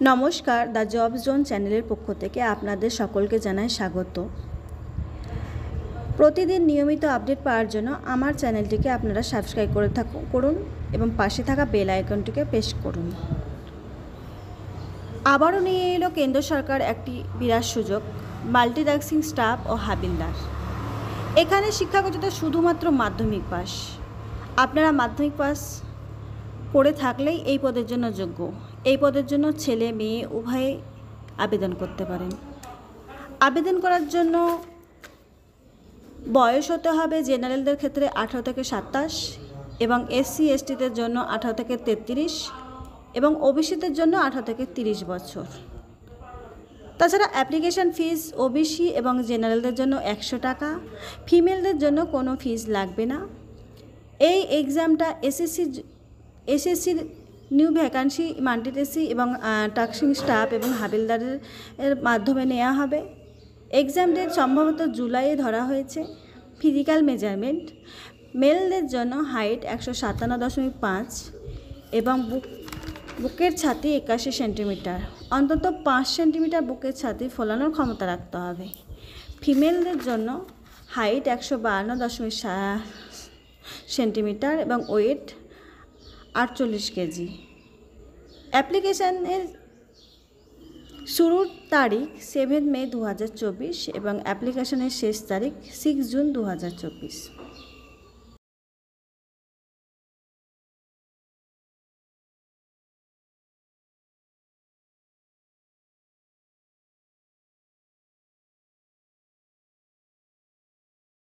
নমস্কার, the job zone চ্যানেলের পক্ষ থেকে আপনাদের সকলকে জানাই স্বাগত। প্রতিদিন নিয়মিত আপডেট পাওয়ার জন্য আমার চ্যানেলটিকে আপনারা সাবস্ক্রাইব করে করুন এবং পাশে থাকা বেল আইকনটিকে প্রেস করুন। আবারও নিয়ে এলো কেন্দ্র সরকার একটি বিরাট সুযোগ, মাল্টিটাস্কিং স্টাফ ও হাবিলদার। এখানে শিক্ষাগত শুধুমাত্র মাধ্যমিক পাস। আপনারা মাধ্যমিক পাস করে থাকলেই এই পদের জন্য যোগ্য। এই পদের জন্য ছেলে মেয়ে উভয়ে আবেদন করতে পারেন। আবেদন করার জন্য বয়স হতে হবে জেনারেলদের ক্ষেত্রে 18 থেকে 27 এবং এসসি এসটিদের জন্য 18 থেকে 33 এবং ওবিসিদের জন্য 18 থেকে 30 বছর। তাছাড়া অ্যাপ্লিকেশান ফিস ওবিসি এবং জেনারেলদের জন্য 100 টাকা, ফিমেলদের জন্য কোনো ফিস লাগবে না। এই এক্সামটা এসএসসির নিউ ভ্যাকান্সি মাল্টিটাস্কিং এবং টাস্কিং স্টাফ এবং হাবিলদারের মাধ্যমে নেওয়া হবে। এক্সাম ডেট সম্ভবত জুলাইয়ে ধরা হয়েছে। ফিজিক্যাল মেজারমেন্ট মেলদের জন্য হাইট 157.5 এবং বুকের ছাতি 81 সেন্টিমিটার, অন্তত 5 সেন্টিমিটার বুকের ছাতি ফোলানোর ক্ষমতা রাখতে হবে। ফিমেলদের জন্য হাইট 152.7 সেন্টিমিটার এবং ওয়েট 48 কেজি। অ্যাপ্লিকেশানের শুরুর তারিখ 7 মে 2024 এবং অ্যাপ্লিকেশনের শেষ তারিখ 6 জুন 2024।